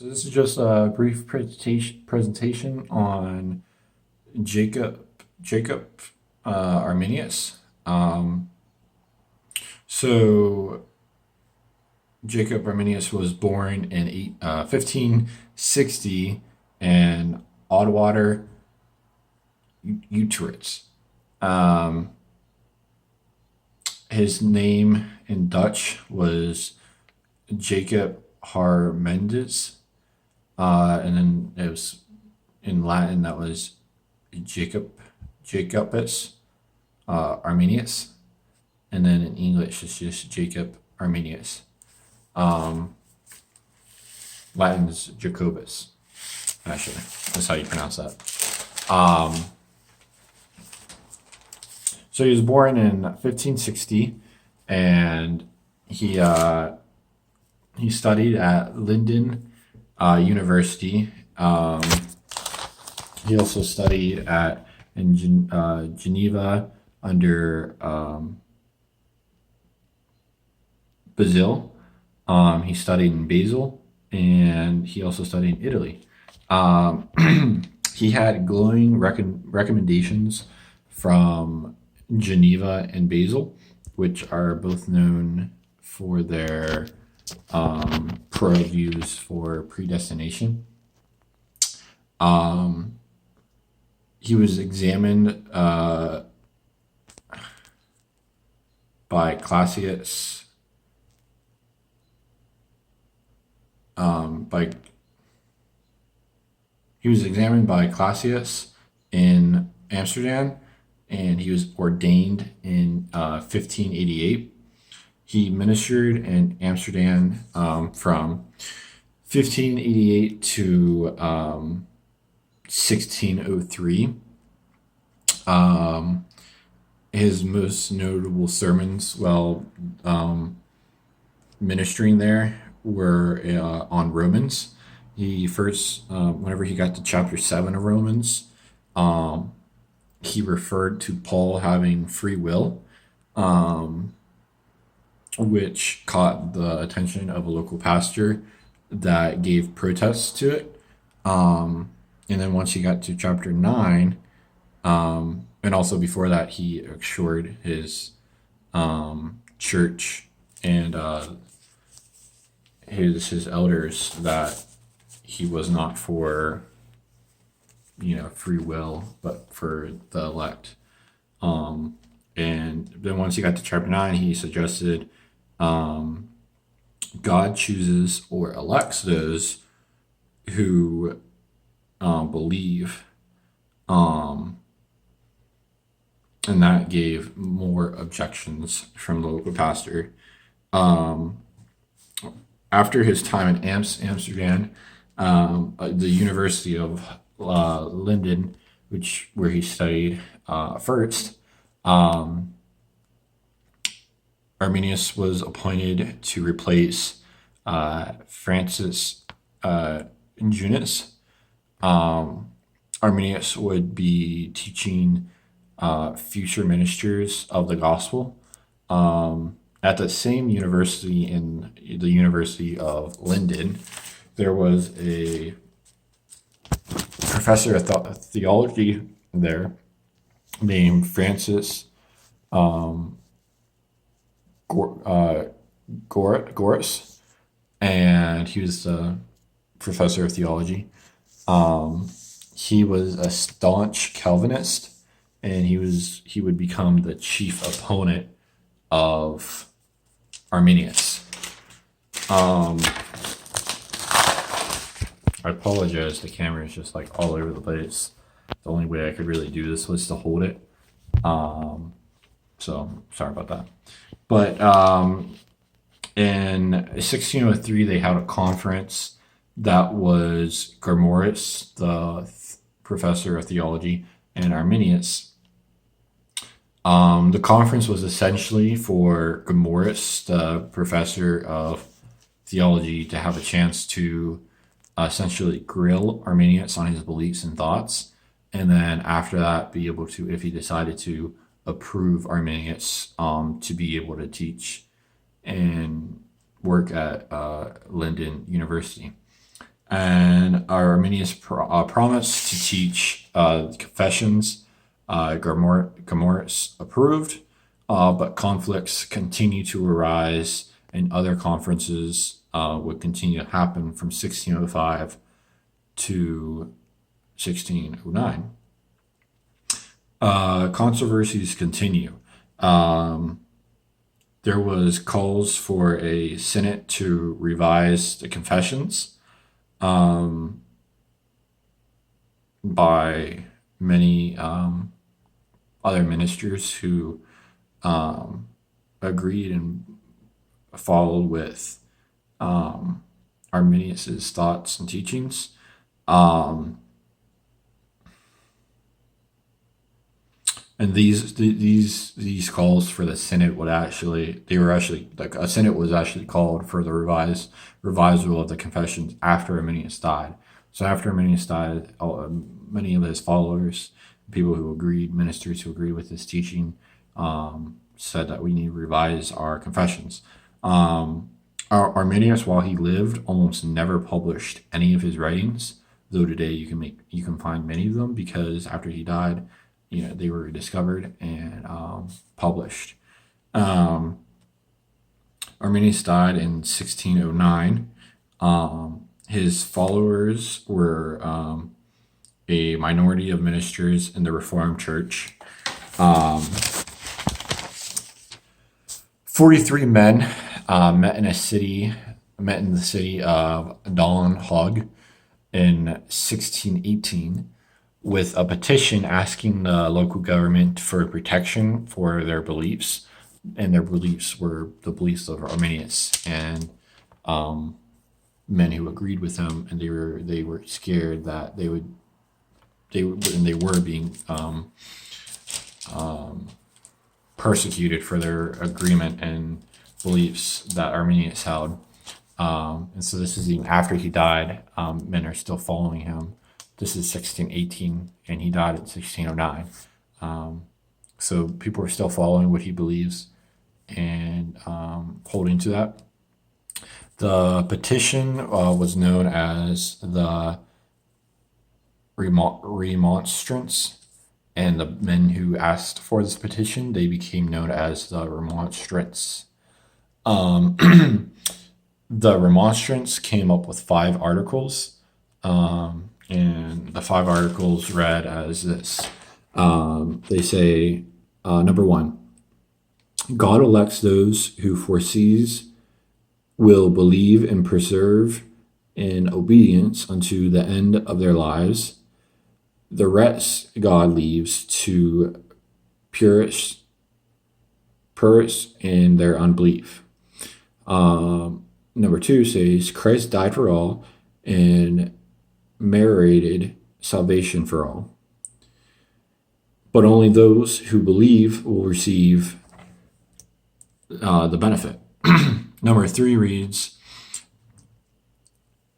So this is just a brief presentation on Jacob Arminius. So Jacob Arminius was born in 1560 in Oddwater, Utrecht. Um, his name in Dutch was Jacob Harmendes, and then it was in Latin that was Jacobus Arminius, and then in English it's just Jacob Arminius. Um, Latin is Jacobus. Actually, that's how you pronounce that. Um, so he was born in 1560, and he uh, he studied at Linden University. He also studied at Geneva under Basile. He studied in Basel, and he also studied in Italy. Um, he had glowing recommendations from Geneva and Basel, which are both known for their pro views for predestination. Um, he was examined by Clausius, by he was examined by Clausius in Amsterdam, and he was ordained in 1588. He ministered in Amsterdam from 1588 to 1603. Um, his most notable sermons while ministering there were on Romans. He first, whenever he got to chapter 7 of Romans, um, he referred to Paul having free will, um, which caught the attention of a local pastor that gave protests to it. Um, and then once he got to chapter 9, and also before that, he assured his church and his elders that he was not for free will, but for the elect. And then once he got to chapter 9, he suggested um, God chooses or elects those who believe, um, and that gave more objections from the local pastor. Um, After his time in Amsterdam, the University of Linden, which where he studied first, um, Arminius was appointed to replace Francis Junius. Um, Arminius would be teaching future ministers of the gospel at the same university, in the University of Linden. There was a professor of theology there named Francis um, Gor- uh, Goris, and he was the professor of theology. Um, he was a staunch Calvinist, and he would become the chief opponent of Arminius. Um, I apologize. The camera is just like all over the place. The only way I could really do this was to hold it. Um, so sorry about that. But in 1603, they had a conference that was Gormorus, the professor of theology, and Arminius. The conference was essentially for Gormorus, the professor of theology, to have a chance to essentially grill Arminius on his beliefs and thoughts, and then after that, be able to, if he decided to, approve Arminius to be able to teach and work at Linden University. and Arminius promised to teach confessions. Gomarus approved, but conflicts continue to arise, and other conferences would continue to happen from 1605 to 1609. Controversies continue. There was calls for a synod to revise the confessions by many other ministers who agreed and followed with Arminius's thoughts and teachings. And these calls for the synod were actually like a synod was actually called for the revisal of the confessions after Arminius died. So after Arminius died, many of his followers, people who agreed, ministers who agreed with his teaching, said that we need to revise our confessions. Arminius, while he lived, almost never published any of his writings. Though today you can find many of them, because after he died, they were discovered and published. Arminius died in 1609. His followers were a minority of ministers in the Reformed Church. 43 men met in the city of Dalen Haag in 1618 with a petition asking the local government for protection for their beliefs, and their beliefs were the beliefs of Arminius and men who agreed with him, and they were scared that they were being persecuted for their agreement and beliefs that Arminius held. And so this is even after he died. Men are still following him. This is 1618, and he died in 1609. So people are still following what he believes and holding to that. The petition was known as the Remonstrance, and the men who asked for this petition, they became known as the Remonstrants. The Remonstrance came up with 5 articles, and the 5 articles read as this. They say, number 1, God elects those who foresees will believe and persevere in obedience unto the end of their lives. The rest God leaves to perish in their unbelief. Number 2 says, Christ died for all and merited salvation for all. But only those who believe will receive the benefit. Number 3 reads,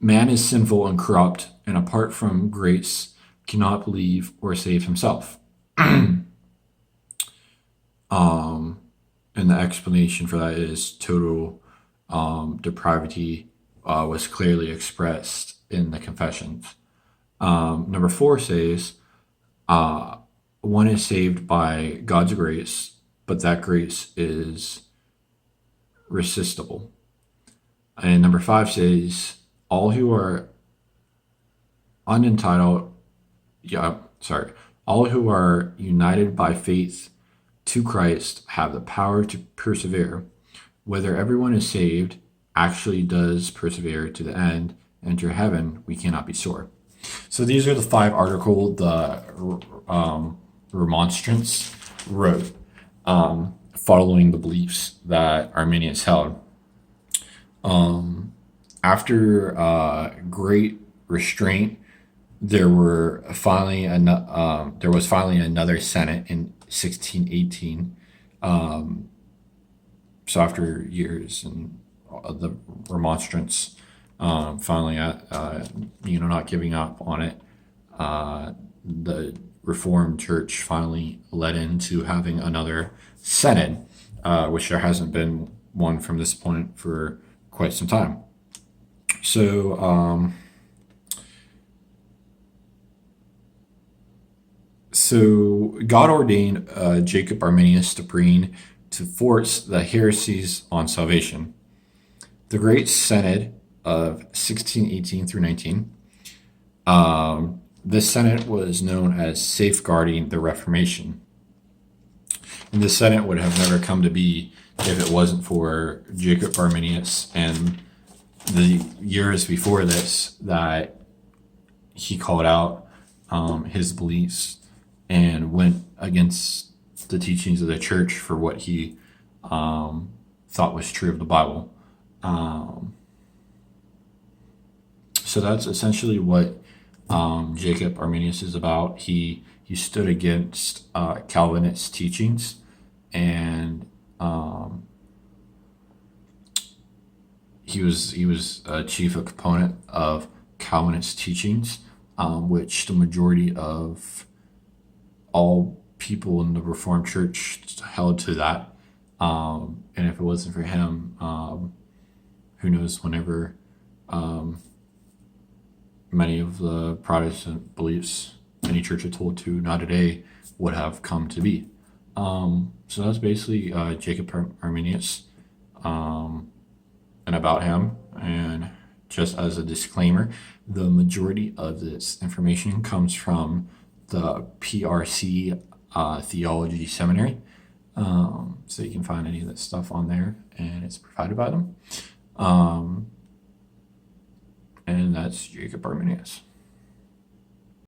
man is sinful and corrupt, and apart from grace cannot believe or save himself. And the explanation for that is total depravity was clearly expressed in the confessions. Number 4 says, one is saved by God's grace, but that grace is resistible. And number 5 says, all who are all who are united by faith to Christ have the power to persevere. Whether everyone is saved actually does persevere to the end, enter heaven, we cannot be sure. So these are the 5 articles the Remonstrants wrote, following the beliefs that Arminius held. After great restraint, there was finally another synod in 1618. So after years and the Remonstrants finally not giving up on it, the Reformed Church finally led into having another synod, which there hasn't been one from this point for quite some time. So So God ordained Jacob Arminius to Preen to force the heresies on salvation. The Great Synod of 1618 through 19. This Synod was known as safeguarding the Reformation. And this Synod would have never come to be if it wasn't for Jacob Arminius and the years before this that he called out his beliefs and went against the teachings of the church for what he thought was true of the Bible. Um, so that's essentially what Jacob Arminius is about. He stood against Calvinist teachings, and he was a chief a component of Calvinist teachings, which the majority of all people in the Reformed Church held to that. And if it wasn't for him, who knows whenever many of the Protestant beliefs any church had told to not today would have come to be. So that's basically Jacob Arminius and about him. And just as a disclaimer, the majority of this information comes from the PRC Theology Seminary. So you can find any of that stuff on there, and it's provided by them. And that's Jacob Arminius.